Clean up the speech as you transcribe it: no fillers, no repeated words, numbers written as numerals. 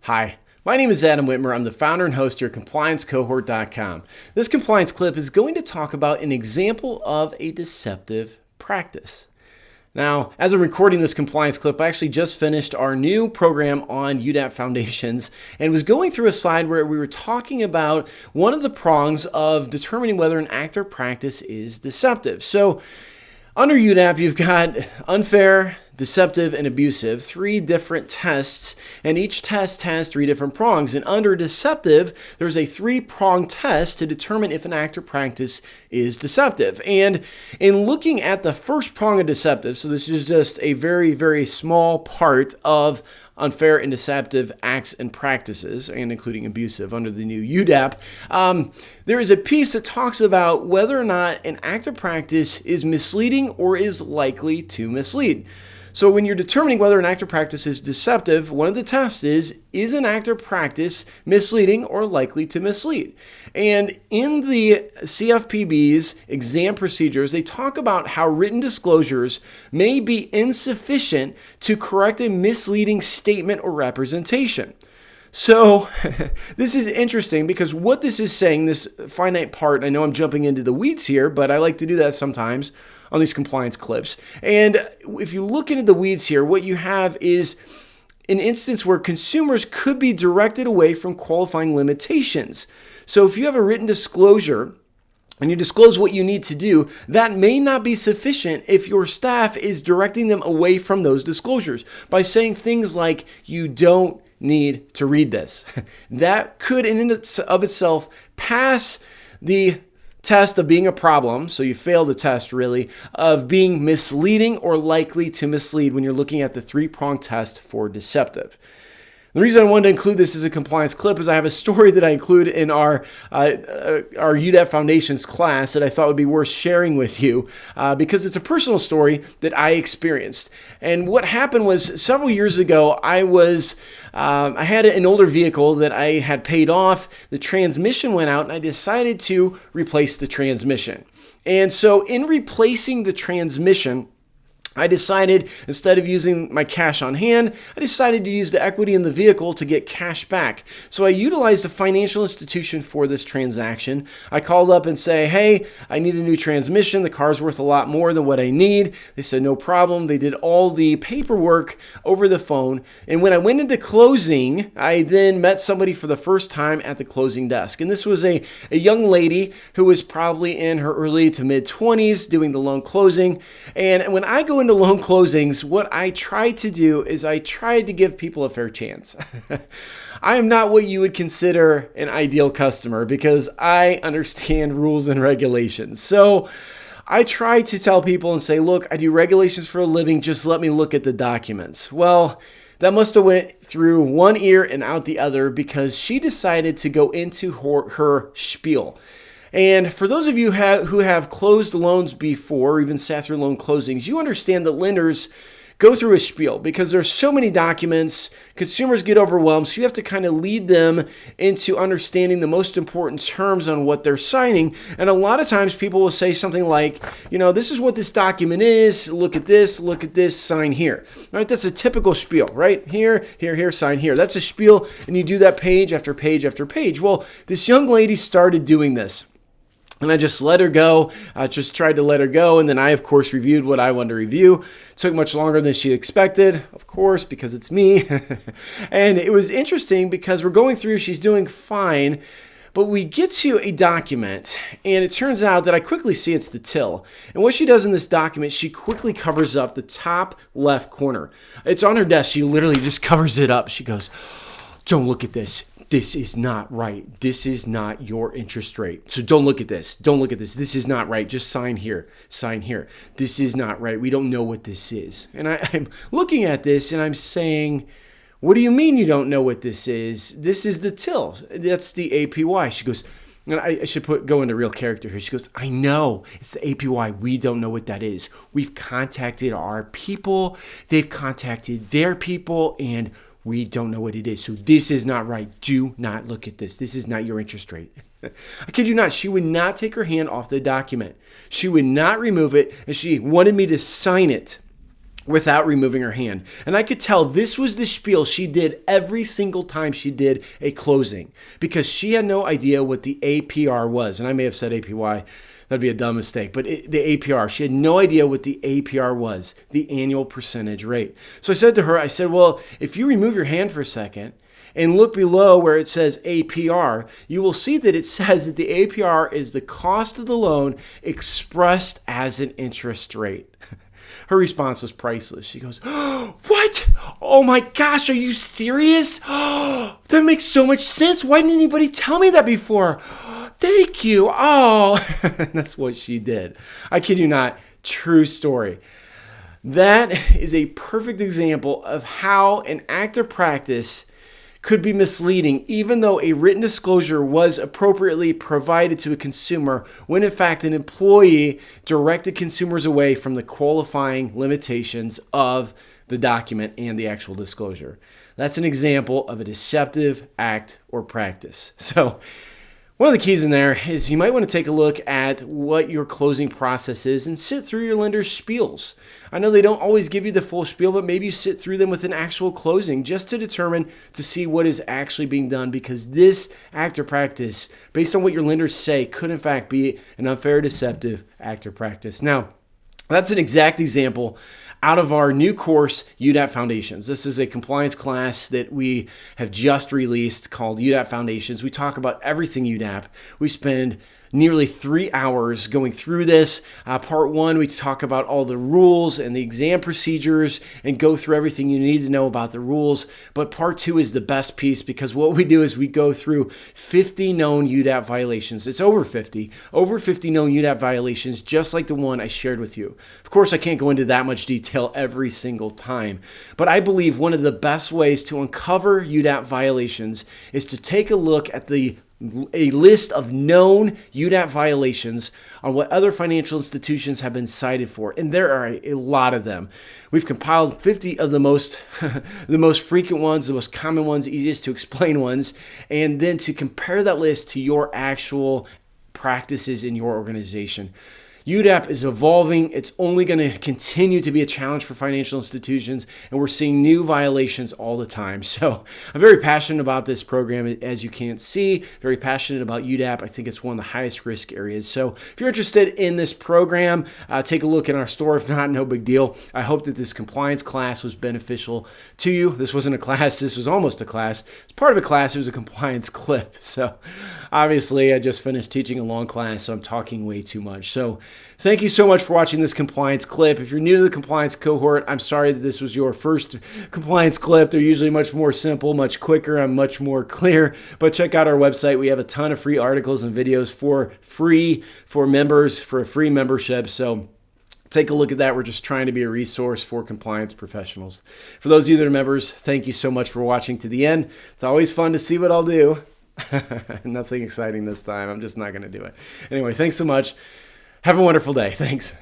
Hi, my name is Adam Whitmer. I'm the founder and host of ComplianceCohort.com. This compliance clip is going to talk about an example of a deceptive practice. Now, as I'm recording this compliance clip, I actually just finished our new program on UDAP Foundations and was going through a slide where we were talking about one of the prongs of determining whether an act or practice is deceptive. So, under UDAP, you've got unfair, deceptive, and abusive, three different tests, and each test has three different prongs. And under deceptive, there's a three-prong test to determine if an act or practice is deceptive. And in looking at the first prong of deceptive, so this is just a very, very small part of unfair and deceptive acts and practices, and including abusive under the new UDAP, there is a piece that talks about whether or not an act or practice is misleading or is likely to mislead. So when you're determining whether an act or practice is deceptive, one of the tests is an act or practice misleading or likely to mislead? And in the CFPB's exam procedures, they talk about how written disclosures may be insufficient to correct a misleading statement or representation. So this is interesting because what this is saying, this finite part, I know I'm jumping into the weeds here, but I like to do that sometimes on these compliance clips. And if you look into the weeds here, what you have is an instance where consumers could be directed away from qualifying limitations. So if you have a written disclosure and you disclose what you need to do, that may not be sufficient if your staff is directing them away from those disclosures by saying things like, you don't need to read this. That could in and of itself pass the test of being a problem, so you fail the test really, of being misleading or likely to mislead when you're looking at the three-prong test for deceptive. The reason I wanted to include this as a compliance clip is I have a story that I include in our UDAP Foundations class that I thought would be worth sharing with you because it's a personal story that I experienced. And what happened was several years ago, I had an older vehicle that I had paid off. The transmission went out and I decided to replace the transmission. And so in replacing the transmission, I decided, instead of using my cash on hand, I decided to use the equity in the vehicle to get cash back. So I utilized a financial institution for this transaction. I called up and say, hey, I need a new transmission. The car's worth a lot more than what I need. They said, no problem. They did all the paperwork over the phone. And when I went into closing, I then met somebody for the first time at the closing desk. And this was a young lady who was probably in her early to mid 20s doing the loan closing. And when I go into loan closings, what I try to do is I try to give people a fair chance. I am not what you would consider an ideal customer because I understand rules and regulations. So I try to tell people and say, look, I do regulations for a living. Just let me look at the documents. Well, that must have went through one ear and out the other because she decided to go into her spiel. And for those of you who have closed loans before, or even sat through loan closings, you understand that lenders go through a spiel because there's so many documents, consumers get overwhelmed, so you have to kind of lead them into understanding the most important terms on what they're signing. And a lot of times people will say something like, this is what this document is, look at this, sign here. Right? That's a typical spiel, right? Here, sign here. That's a spiel, and you do that page after page after page. Well, this young lady started doing this. And I just let her go. I just tried to let her go. And then I, of course, reviewed what I wanted to review. It took much longer than she expected, of course, because it's me. And it was interesting because we're going through, she's doing fine. But we get to a document, and it turns out that I quickly see it's the till. And what she does in this document, she quickly covers up the top left corner. It's on her desk. She literally just covers it up. She goes, don't look at this. This is not right. This is not your interest rate. So don't look at this. Don't look at this. This is not right. Just sign here. Sign here. This is not right. We don't know what this is. And I'm looking at this and I'm saying, what do you mean you don't know what this is? This is the till. That's the APY. She goes, and I should go into real character here. She goes, I know. It's the APY. We don't know what that is. We've contacted our people. They've contacted their people, and we don't know what it is. So this is not right. Do not look at this. This is not your interest rate. I kid you not. She would not take her hand off the document. She would not remove it, and she wanted me to sign it without removing her hand. And I could tell this was the spiel she did every single time she did a closing, because she had no idea what the APR was. And I may have said APY. That'd be a dumb mistake. But the APR, she had no idea what the APR was, the annual percentage rate. So I said to her, I said, well, if you remove your hand for a second and look below where it says APR, you will see that it says that the APR is the cost of the loan expressed as an interest rate. Her response was priceless. She goes, oh, what? Oh my gosh, are you serious? Oh, that makes so much sense. Why didn't anybody tell me that before? Thank you. Oh, that's what she did. I kid you not. True story. That is a perfect example of how an act or practice could be misleading, even though a written disclosure was appropriately provided to a consumer, when in fact an employee directed consumers away from the qualifying limitations of the document and the actual disclosure. That's an example of a deceptive act or practice. So one of the keys in there is you might want to take a look at what your closing process is and sit through your lender's spiels. I know they don't always give you the full spiel, but maybe you sit through them with an actual closing just to determine to see what is actually being done, because this act or practice, based on what your lenders say, could in fact be an unfair, deceptive act or practice. Now, that's an exact example out of our new course, UDAP Foundations. This is a compliance class that we have just released called UDAP Foundations. We talk about everything UDAP. We spend nearly 3 hours going through this. Part 1, we talk about all the rules and the exam procedures and go through everything you need to know about the rules. But Part 2 is the best piece, because what we do is we go through 50 known UDAP violations. It's over 50 known UDAP violations, just like the one I shared with you. Of course, I can't go into that much detail every single time, but I believe one of the best ways to uncover UDAP violations is to take a look at a list of known UDAP violations on what other financial institutions have been cited for, and there are a lot of them. We've compiled 50 of the most frequent ones, the most common ones, easiest to explain ones, and then to compare that list to your actual practices in your organization. UDAP is evolving. It's only going to continue to be a challenge for financial institutions, and we're seeing new violations all the time. So I'm very passionate about this program, as you can't see, very passionate about UDAP. I think it's one of the highest risk areas. So if you're interested in this program, take a look in our store. If not, no big deal. I hope that this compliance class was beneficial to you. This wasn't a class. This was almost a class. It's part of a class. It was a compliance clip. So obviously I just finished teaching a long class, so I'm talking way too much. So thank you so much for watching this compliance clip. If you're new to the compliance cohort, I'm sorry that this was your first compliance clip. They're usually much more simple, much quicker, and much more clear. But check out our website. We have a ton of free articles and videos for free for members, for a free membership. So take a look at that. We're just trying to be a resource for compliance professionals. For those of you that are members, thank you so much for watching to the end. It's always fun to see what I'll do. Nothing exciting this time. I'm just not going to do it. Anyway, thanks so much. Have a wonderful day. Thanks.